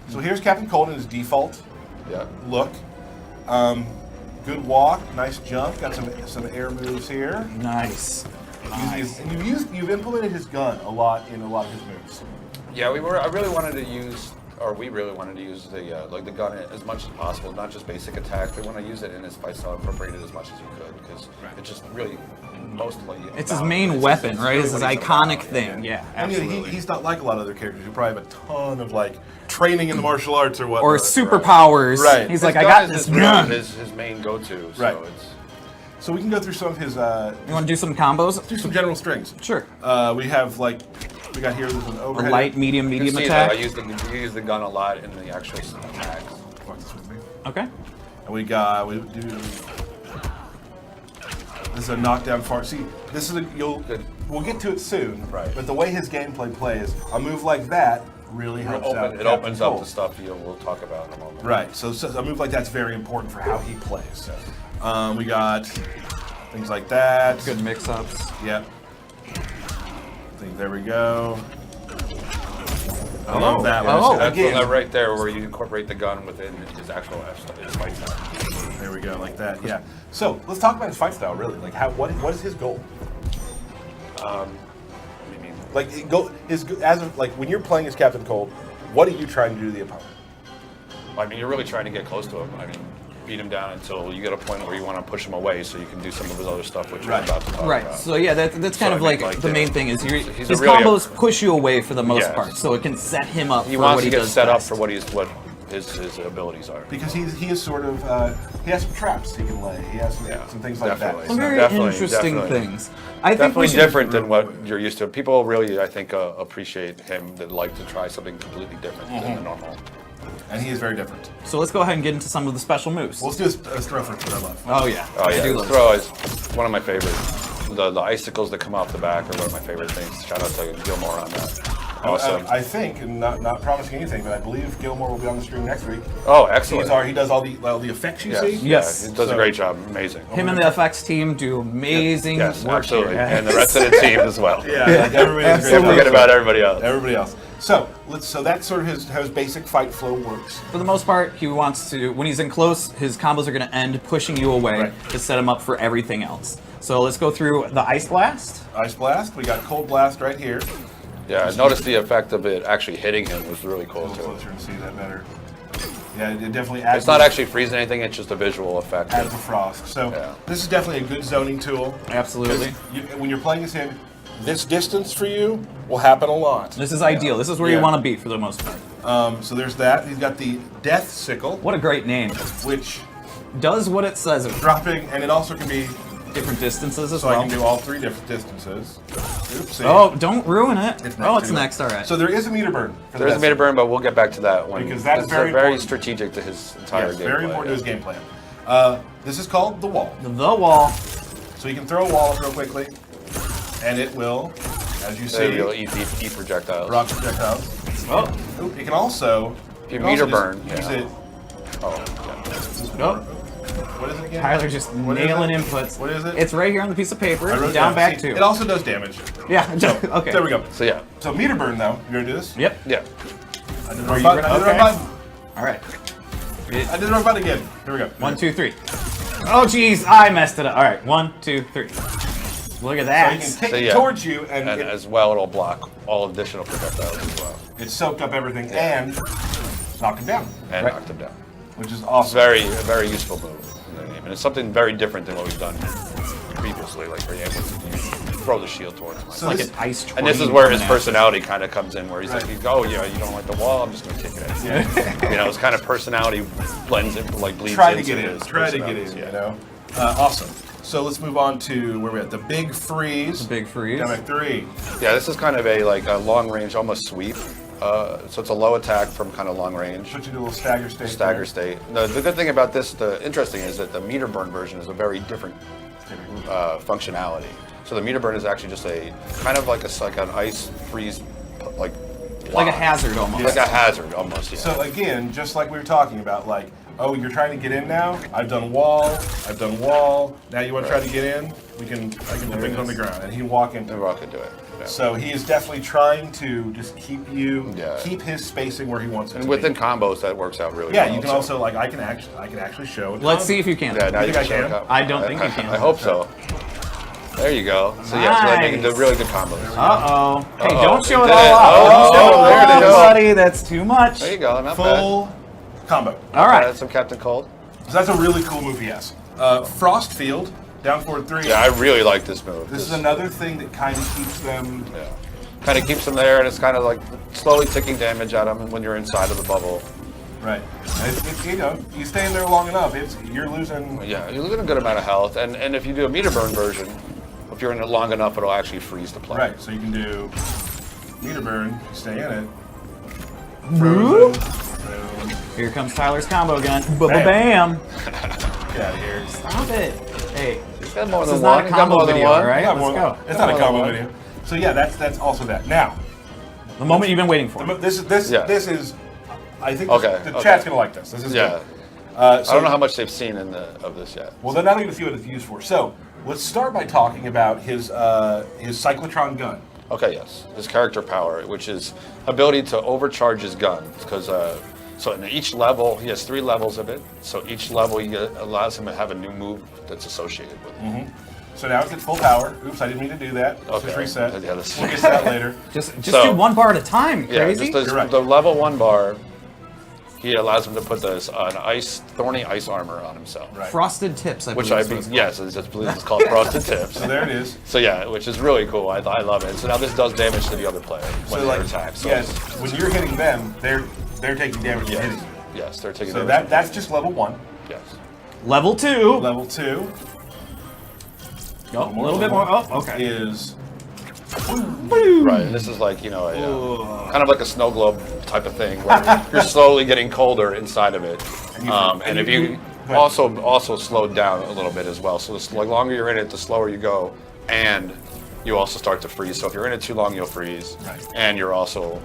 So here's Captain Cold in his default look. Good walk, nice jump. Got some air moves here. Nice. And you've implemented his gun a lot in a lot of his moves. Yeah, we really wanted to use the the gun as much as possible, not just basic attacks. We want to use it in his fight style, incorporate it as much as you could, because it's just really mostly. It's his main weapon, right? It's his iconic thing. Yeah, absolutely. He's not like a lot of other characters who probably have a ton of like training in the martial arts or whatnot. Or superpowers. Right. He's like, I got this gun. His main go-to. So Right. it's. So we can go through some of his. You want to do some combos? Do some general strings. Sure. We have we got here. There's an A overhead. light, medium You can see attack. that I use the gun a lot in the actual attacks. Walk this with me. Okay. And we do. This is a knockdown far. See, this is we'll get to it soon. Right. But the way his gameplay plays, a move like that really helps out. It opens up the stuff we'll talk about in a moment. Right. So a move like that's very important for how he plays. Yes. We got things like that. Good mix-ups. Yep. There we go. I love that one. Oh, That's again. right there where you incorporate the gun within his actual his fight style. There we go, like that. Yeah. So let's talk about his fight style, really. Like, what is his goal? What do you mean? Like, when you're playing as Captain Cold, what are you trying to do to the opponent? I mean, you're really trying to get close to him. I mean, beat him down until you get a point where you want to push him away, so you can do some of his other stuff, which Right. we're about to talk Right. about. So yeah, that's kind of like the main thing is he's his really combos push you away for the most Yes. part, so it can set him up He for wants what to he get does set up best. for what his abilities are. Because he is sort of he has some traps he can lay. He has some things like definitely. that. Some very Definitely, interesting definitely. things. I think we Definitely should, different than what you're used to. People really, I think, appreciate him that like to try something completely different than the normal. And he is very different. So let's go ahead and get into some of the special moves. Well, let's do a throw first, which I love. Oh yeah. Oh I yeah, do the love throw is one of my favorites. The icicles that come off the back are one of my favorite things. Shout out to Gilmore on that. Awesome. I think, and not promising anything, but I believe Gilmore will be on the stream next week. Oh, excellent. He does all the effects you Yes. see. Yes. Yeah, he does a great job. Amazing. Him and the FX team do amazing Yes, work absolutely. here. And the rest of the team as well. Yeah, like everybody does a great Don't job. forget about everybody else. Everybody else. So that's sort of how his basic fight flow works. For the most part, he wants to, when he's in close, his combos are going to end pushing you away Right. to set him up for everything else. So let's go through the Ice Blast. Ice Blast. We got Cold Blast right here. Yeah, I noticed the effect of it actually hitting him was really cool A little too. closer and see that better. Yeah, it definitely adds. It's not actually freezing anything, it's just a visual effect. adds the frost. So Yeah. this is definitely a good zoning tool. Absolutely. When you're playing as him, this distance for you will happen a lot. This is ideal. This is where Yeah. you want to be for the most part. So there's that. He's got the Death Sickle, What a great name. which Does what it says. dropping, and it also can be. Different distances as So well. I can do all three different distances. Oopsie. Oh, don't ruin it. It's It's too. next, all right. So there is a meter burn. For the There's a Death meter burn, but we'll get back to that one. Because that's It's very very important. strategic to his entire Yes, gameplay. very important to his game plan. This is called the Wall. The wall. So you can throw a wall up real quickly, and it will, as you There see, you go, eat projectiles. rock projectiles. Oh. It can also. If you can meter also burn, just yeah. use it. Oh, yeah. Oh. What is it again? Tyler just What is nailing it? inputs. What is it? It's right here on the piece of paper. I wrote it Down back See, two. It also does damage. Yeah. So, Okay. There we go. So yeah, So meter burn though. You ready to do this? Yep. yeah. I did the Are wrong you button. ready? I did the wrong Okay. button. All right. I did the wrong button again. Here we go. 1, 2, 3. Oh, geez, I messed it up. All right, 1, 2, 3. Look at So that. you can kick So, it yeah. towards you, and, And as well, it'll block all additional projectiles as well, it soaked up everything and knocked him down, and Right. knocked them down. which is It's awesome. a very useful move in the game, and it's something very different than what we've done previously, like where you able to throw the shield towards him. So like this- an ice train. And this is where his coming at personality kind of comes in, where he's Right. like, oh yeah, you don't like the wall, I'm just gonna kick it at you. You know, his kind of personality blends in, like bleeds Try to into get in. his Try to get in. personality, You know. Awesome. So let's move on to where we're at. The Big Freeze. The Big Freeze. Down at 3. Yeah, this is kind of a long range, almost sweep. So it's a low attack from kind of long range. Put you to a little stagger state. Stagger there. state. The good thing about this, the interesting is that the meter burn version is a very different functionality. So the meter burn is actually just a kind of like an ice freeze, like Like a hazard almost. like a hazard almost. Yeah. So again, just like we were talking about, like oh, you're trying to get in now? I've done wall. I've done wall. Now you want to try to get in? I can put things on the ground, and he can walk into And Rock can do it. Yeah. So he is definitely trying to just keep his spacing where he wants it And to within be. combos, that works out really Yeah, well. you can also like I can actually show. Let's see if you can. Yeah, now You you think can I show can? a combo. I don't think you can. I hope so. There you go. So yeah, so they're making the Nice. really good combos. Uh-oh. Hey, Uh-oh. don't show It it all did. off. Oh, Don't show it there it all is. off, buddy. That's too much. There you go. Not bad. full combo. All right. That's some Captain Cold. So that's a really cool move he has. Frost Field, down forward 3. Yeah, I really like this move. This is another thing that kind of keeps them. Yeah. Kind of keeps them there, and it's kind of like slowly ticking damage at them when you're inside of the bubble. Right. You stay in there long enough, you're losing. Yeah, you're losing a good amount of health, and if you do a meter burn version, if you're in it long enough, it'll actually freeze the player. Right. So you can do meter burn, stay in it. Whoop. Frozen, boom. Here comes Tyler's combo gun. Bam. Bam. Get out of here. Stop it. Hey, He's got more this than is one. not a He's got combo more than video, one. all right? Yeah, Let's go. It's not a Come combo on. video. So yeah, that's also that. Now, The moment you've been waiting for. this Yeah. is. I think Okay, the okay. chat's gonna like this. This is Yeah. good. I don't know how much they've seen of this yet. Well, they're not going to see what it's used for. So let's start by talking about his cyclotron gun. Okay, yes. His character power, which is ability to overcharge his gun, because so in each level, he has 3 levels of it. So each level allows him to have a new move that's associated with it. So now it's at full power. Oops, I didn't mean to do that. Let's just Okay. reset. Yeah, that's- We'll get to that later. Just So- do one bar at a time. Yeah, Crazy. just You're right. the level 1 bar, he allows him to put thorny ice armor on himself. Right. Frosted tips, I Which believe. I is what it's believe, yes, I believe it's called frosted tips. So there it is. So yeah, which is really cool. I love it. So now this does damage to the other player when So they're like, attacked. So yes, when you're hitting them, they're taking damage and hitting you. yes, they're taking So damage. that's just level 1. Yes. called. Level 2. Level 2 Oh, a little bit more. Oh, okay. is Right, and this is like, kind of like a snow globe type of thing, where you're slowly getting colder inside of it. And if you go ahead. also slowed down a little bit as well. So the longer you're in it, the slower you go, and you also start to freeze. So if you're in it too long, you'll freeze, Right. and you're also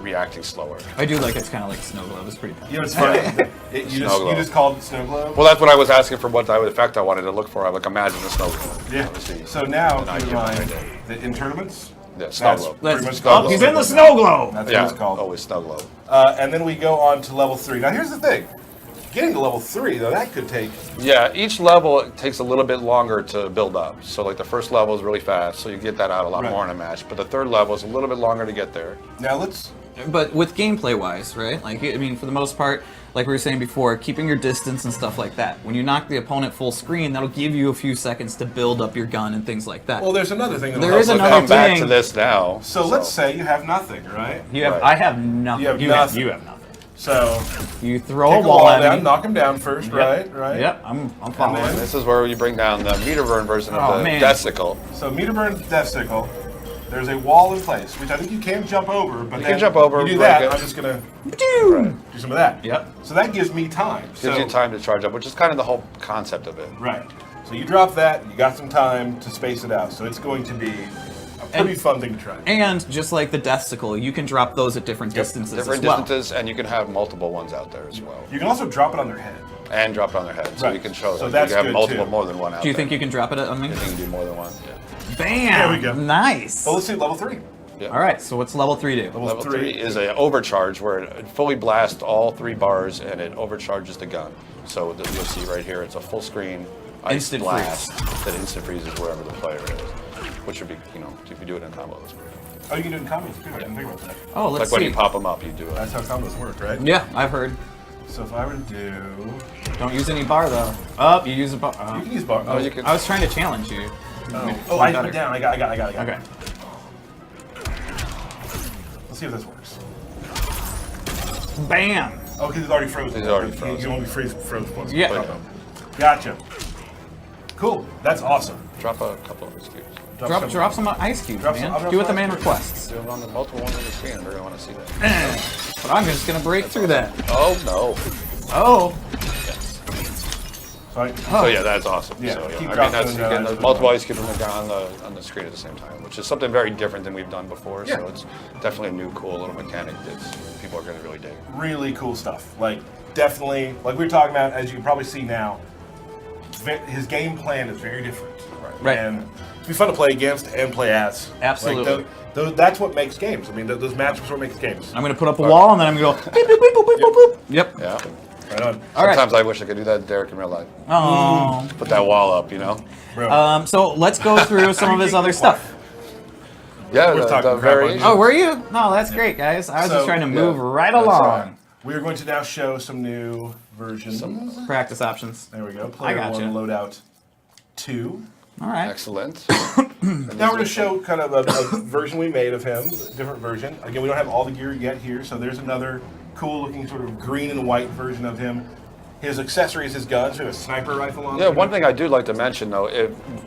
reacting slower. I do like it's kind of like snow globe. It's pretty fun. you know it's funny. You Snow globe. just called it snow globe. Well, that's what I was asking for. What effect I wanted to look for. I like imagine the snow globe. Yeah. Obviously. So now An keep in idea mind behind it. that in tournaments, Yeah, snow that's globe. pretty Let's- much called oh, he's snow in the globe. snow globe. That's Yeah, what it's called. always snow globe. And then we go on to level 3. Now here's the thing. Getting to level 3, though, that could take. Yeah, each level takes a little bit longer to build up. So like the first level is really fast, so you get that out a lot Right. more in a match. But the third level is a little bit longer to get there. Now let's. But with gameplay wise, right? Like, I mean, for the most part, like we were saying before, keeping your distance and stuff like that. When you knock the opponent full screen, that'll give you a few seconds to build up your gun and things like that. Well, there's another thing. There is We'll another come back to thing. this now. So let's say you have nothing, right? You have, Right. I have nothing. You have nothing. You have nothing. So You throw take a wall at down, me. knock him down first, Yep. right? Yep, I'm following. then- This is where you bring down the meter burn version Oh, of the man. death sickle. So meter burn, death sickle. There's a wall in place, which I think you can jump over, but You then can jump over, You do break that. it. I'm just gonna Right. do some of that. Yep. So that gives me time. Gives you time to charge up, which is kind of the whole concept of it. Right. So you drop that. You got some time to space it out. So it's going to be a pretty fun thing to try. And just like the death sickle, you can drop those at different distances Different as well. distances, and you can have multiple ones out there as well. You can also drop it on their head. And drop it on their head, so Right. you can show So that that's you can have good, multiple, too. more than one out Do you there. think you can drop it on me? I think you can do more than one, yeah. Bam! There we go. Nice. So let's see level 3. Yeah. All right, so what's level 3 do? Level 3 is an overcharge where it fully blasts all 3 bars and it overcharges the gun. So you'll see right here, it's a full screen ice Instant blast that instant freezes wherever the player is. Which would be, if you do it in combo, that's pretty cool. Oh, you can do it in combos too. I didn't think about that. Oh, let's Like when see. you pop them up, you do it. That's how combos work, right? Yeah, I've heard. So if I were to do, Don't use any bar though. Oh, you use a bar. you can use bar. Oh, you can. I was trying to challenge you. Oh, I put it down. I got it. Okay. Let's see if this works. Bam! Oh, because it's already frozen. It's already You frozen. can only freeze frozen once. Yeah. Okay. Gotcha. Cool. That's awesome. Drop a couple of these cubes. Drop some ice cubes, Drop some- man. I'll drop Do what the some man ice cubes. requests. Do them on the multiple ones on the screen. They're gonna want to see that. But I'm just gonna break through that. Oh no. Oh, So I, So yeah, that's awesome. Yeah, So, keep I mean, dropping that's them again, down. the multiple ice cubes on the screen at the same time, which is something very different than we've done before. Yeah. So it's definitely a new, cool little mechanic that people are going to really dig. Really cool stuff. Like, definitely, like we were talking about, as you can probably see now, his game plan is very different. Right. And it's be fun to play against and play as. Absolutely. Like, that's what makes games. I mean, those matchups are what makes games. I'm gonna put up a wall and then I'm gonna go beep, beep, beep, boop, boop, boop, boop. Yep. Yeah. Right on. All right. Sometimes I wish I could do that to Derek in real life. Oh. Put that wall up, you know? Bro. So let's go through some of his other stuff. Yeah, We're talking the crap on variation. Oh, were you? No, that's great, guys. I was just trying to move right along. We are going to now show some new versions. Practice options. There we go. Player gotcha. 1 loadout 2. All right. Excellent. Now we're going to show kind of a version we made of him, a different version. Again, we don't have all the gear yet here, so there's another cool-looking sort of green and white version of him. His accessories, his guns, so a sniper rifle on Yeah, there. one thing I do like to mention though,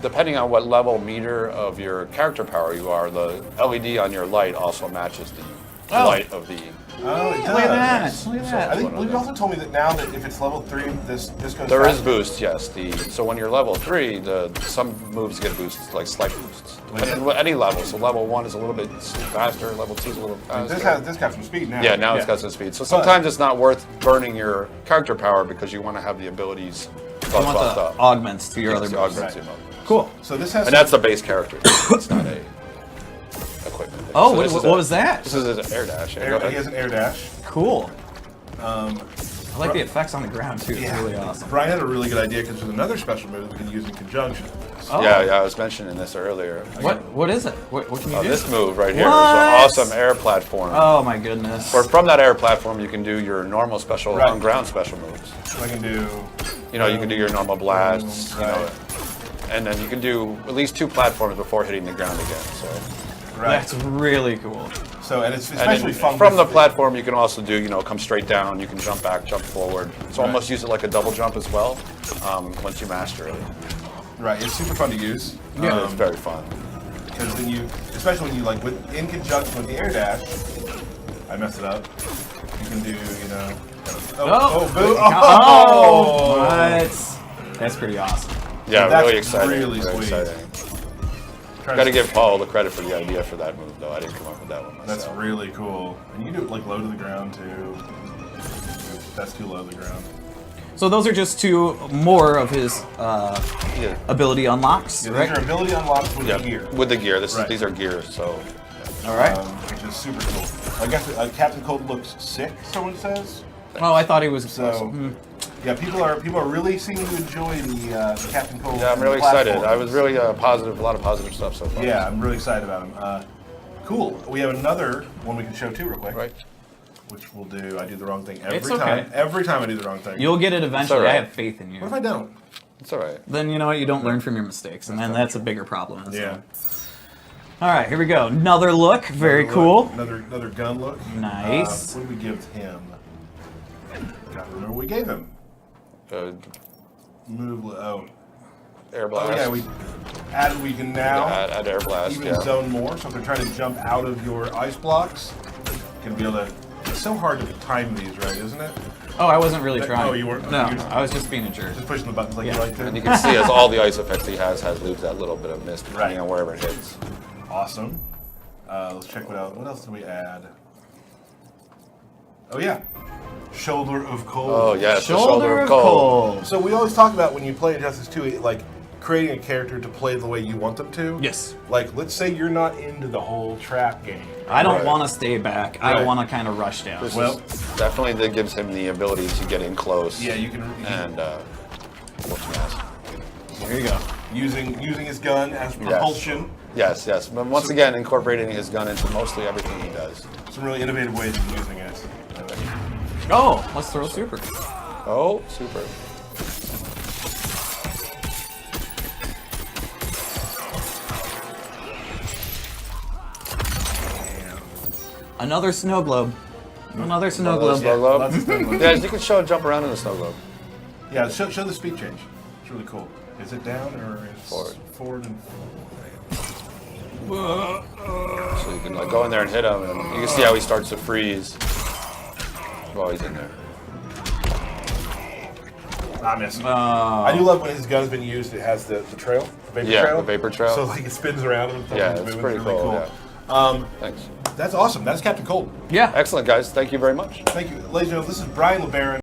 depending on what level meter of your character power you are, the LED on your light also matches the light of the. Oh, it does. Look at that. Look at So that. I think you also told me that now that if it's level 3, this goes There is faster. boost, yes. So when you're level 3, some moves get boosts, like slight boosts. Depending on any level. So level 1 is a little bit faster, level 2 is a little faster. This got some speed now. Yeah, now it's got some speed. So sometimes it's not worth burning your character power because you want to have the abilities You want buffed the up. augments to your Yes, other the moves. augments, you know. Cool. So this has And that's the base character. It's not a equipment thing. Oh, So what, this is what was that? This is an air dash. Yeah, go he ahead. has an air dash. Cool. I like the effects on the ground too. It's really awesome. Brian had a really good idea because there's another special move we can use in conjunction. Oh. Yeah, I was mentioning this earlier. What is it? What can you do? This move right here is What? an awesome air platform. Oh my goodness. Or from that air platform, you can do your normal special Right. on ground special moves. So I can do. You know, you can do your normal blasts. You know, and then you can do at least 2 platforms before hitting the ground again. So, Right. That's really cool. So and it's and especially then fun from the with- platform, you can also do come straight down. You can jump back, jump forward. So almost use it like a double jump as well. Once you master it, Right, it's super fun to use. it's very fun. Because then you, especially when you like in conjunction with the air dash, I messed it up. You can do, boo! Oh, what? That's pretty awesome. Yeah, that's really exciting. really very sweet. exciting. Try Got to give Paul the credit for the idea for that move, though. I didn't come up with that one myself. That's really cool. And you can do it like low to the ground too. That's too low to the ground. So those are just 2 more of his Yeah. ability unlocks, Yeah, right? these are ability unlocks with Yeah, the gear. with the gear. Right. These are gears, so All right. Which is super cool. I guess Captain Cold looks sick, someone says. Oh, I thought he was. So, yeah, people are really seeming to enjoy the Captain Cold. yeah, I'm really excited. platform. I was really positive, a lot of positive stuff so far. Yeah, I'm really excited about him. Cool. We have another one we can show too, real quick. Right. Which we'll do. I do the wrong thing every It's okay. time. Every time I do the wrong thing. You'll get it eventually. alright. I have faith in you. What if I don't? It's all right. Then you know what? You don't learn from your mistakes, and then that's a bigger problem. Yeah. All right, here we go. Another look. Very Another cool. look, Another gun look. Nice. What did we give him? Gotta remember what we gave him. Move. Air Oh blast. yeah, we can now add air blast. even Yeah. zone more. So if they're trying to jump out of your ice blocks, you can be able to. It's so hard to time these, right? Isn't it? Oh, I wasn't really trying. Oh, you weren't? No, You- I was just being a jerk. Just pushing the buttons like Yeah. you like to. And you can see as all the ice effects he has leaves that little bit of mist depending Right. on wherever it hits. Awesome. Let's check what else. What else did we add? Oh yeah, shoulder of cold. Oh yes, the Shoulder of cold. So we always talk about when you play Injustice 2, like creating a character to play the way you want them to. Yes. Like, let's say you're not into the whole trap game. I don't Right. want to stay back. I Right. want to kind of rush down. This Well- is definitely that gives him the ability to get in close. Yeah, you can And whoop some ass. Here you go. using his gun as propulsion. Yes, yes. But once again, incorporating his gun into mostly everything he does. Some really innovative ways of using it. Oh, let's throw super. Oh, super. Another snow globe. Another snow Another globe. snow globe. Lots of snow globes. Yeah, you can jump around in the snow globe. Yeah, show the speed change. It's really cool. Is it down or is Forward. Forward and So you can like go in there and hit him, and you can see how he starts to freeze while he's in there. I missed. Oh. I do love when his gun's been used. It has the trail, the vapor Yeah, trail. the vapor trail. So like it spins around and Yeah, it's pretty cool. Yeah. Um, Thanks. That's awesome. That's Captain Cold. Yeah. Excellent, guys. Thank you very much. Thank you. Ladies and gentlemen, this is Brian LeBaron.